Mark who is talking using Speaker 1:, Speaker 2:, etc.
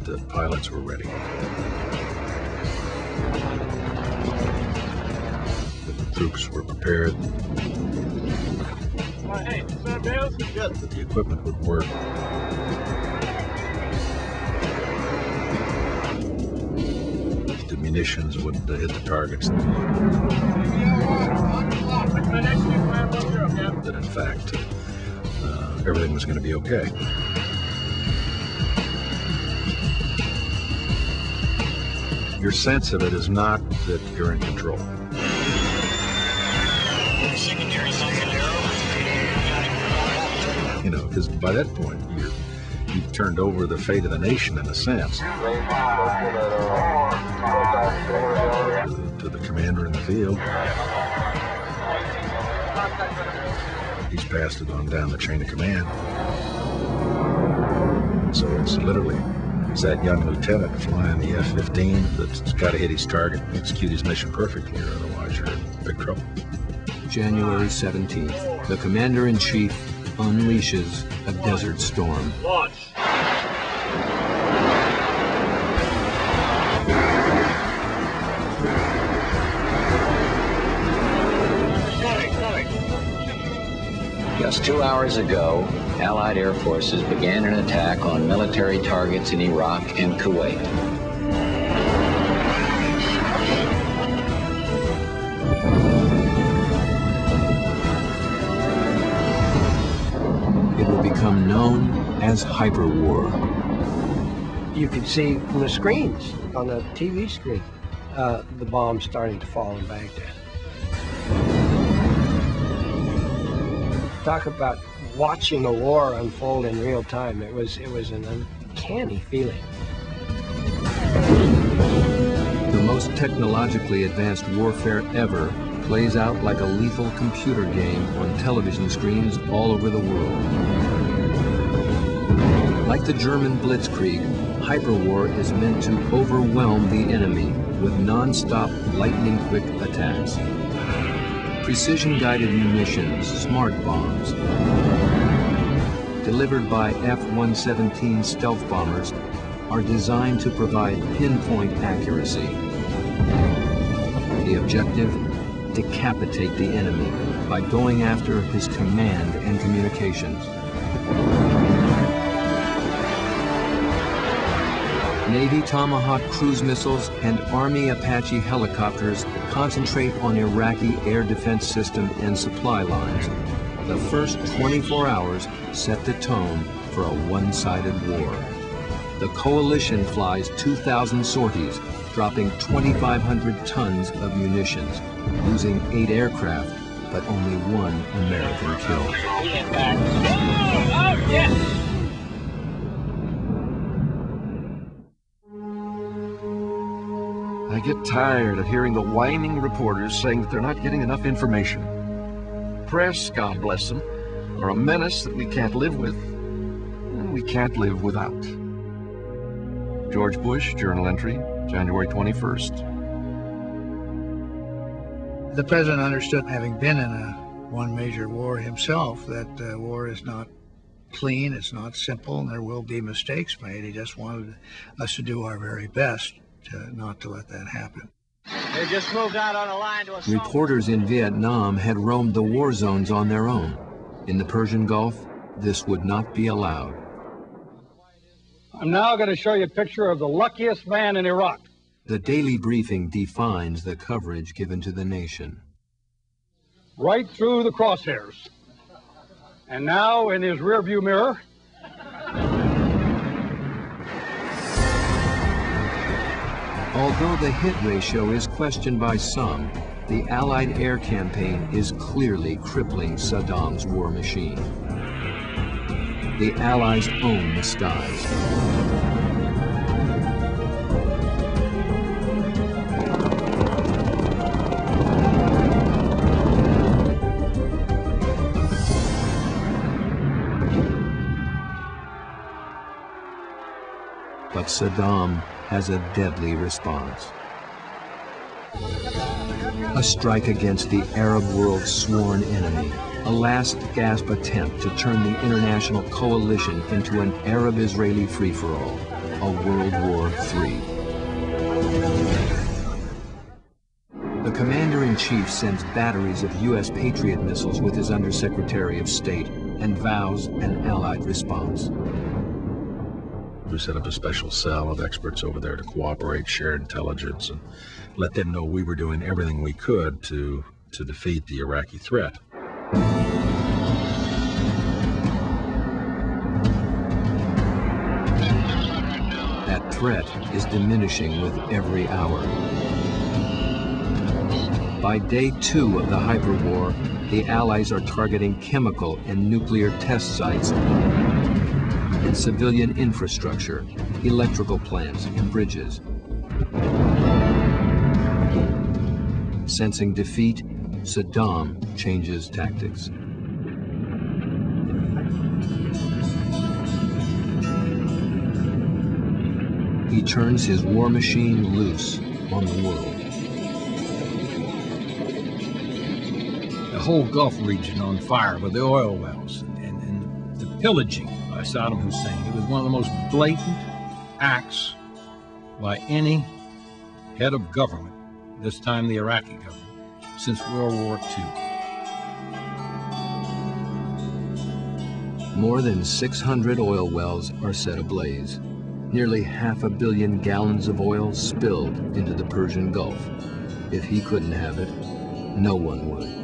Speaker 1: that the pilots were ready. That the troops were prepared.
Speaker 2: Hey, Storm.mov?
Speaker 1: That the equipment would work. The munitions would hit the targets. That in fact, everything was going to be okay. Your sense of it is not that you're in control. You know, because by that point, you've turned over the fate of the nation in a sense to the commander in the field. He's passed it on down the chain of command. So it's literally, it's that young lieutenant flying the F-15 that's got to hit his target and execute his mission perfectly, or otherwise you're in big trouble.
Speaker 3: January 17th, the commander-in-chief unleashes a desert storm.
Speaker 2: Launch.
Speaker 4: Just 2 hours ago, Allied air forces began an attack on military targets in Iraq and Kuwait.
Speaker 3: It will become known as hyperwar.
Speaker 5: You could see from the screens, on the TV screen, the bombs starting to fall in Baghdad. Talk about watching a war unfold in real time. It was an uncanny feeling.
Speaker 3: The most technologically advanced warfare ever plays out like a lethal computer game on television screens all over the world. Like the German Blitzkrieg, hyperwar is meant to overwhelm the enemy with non-stop, lightning-quick attacks. Precision-guided munitions, smart bombs, delivered by F-117 stealth bombers, are designed to provide pinpoint accuracy. The objective? Decapitate the enemy by going after his command and communications. Navy Tomahawk cruise missiles and Army Apache helicopters concentrate on Iraqi air defense system and supply lines. The first 24 hours set the tone for a one-sided war. The coalition flies 2,000 sorties, dropping 2,500 tons of munitions, losing 8 aircraft, but only 1 American killed.
Speaker 2: Oh, yes!
Speaker 6: I get tired of hearing the whining reporters saying that they're not getting enough information. Press, God bless them, are a menace that we can't live with, and we can't live without. George Bush, journal entry, January 21st.
Speaker 7: The president understood, having been in one major war himself, that war is not clean, it's not simple, and there will be mistakes made. He just wanted us to do our very best not to let that happen.
Speaker 2: They just moved out on a line to assault.
Speaker 3: Reporters in Vietnam had roamed the war zones on their own. In the Persian Gulf, this would not be allowed.
Speaker 8: I'm now going to show you a picture of the luckiest man in Iraq.
Speaker 3: The daily briefing defines the coverage given to the nation.
Speaker 8: Right through the crosshairs. And now in his rearview mirror,
Speaker 3: although the hit ratio is questioned by some, the Allied air campaign is clearly crippling Saddam's war machine. The Allies own the skies. But Saddam has a deadly response. A strike against the Arab world's sworn enemy, a last-gasp attempt to turn the international coalition into an Arab-Israeli free-for-all, a World War III. The Commander-in-Chief sends batteries of U.S. Patriot missiles with his Undersecretary of State and vows an Allied response.
Speaker 1: We set up a special cell of experts over there to cooperate, share intelligence, and let them know we were doing everything we could to defeat the Iraqi threat.
Speaker 3: That threat is diminishing with every hour. By day 2 of the hyperwar, the Allies are targeting chemical and nuclear test sites and civilian infrastructure, electrical plants and bridges. Sensing defeat, Saddam changes tactics. He turns his war machine loose on the world.
Speaker 9: The whole Gulf region on fire with the oil wells and the pillaging by Saddam Hussein. It was one of the most blatant acts by any head of government, this time the Iraqi government, since World War II.
Speaker 3: More than 600 oil wells are set ablaze. Nearly 500 million gallons of oil spilled into the Persian Gulf. If he couldn't have it, no one would.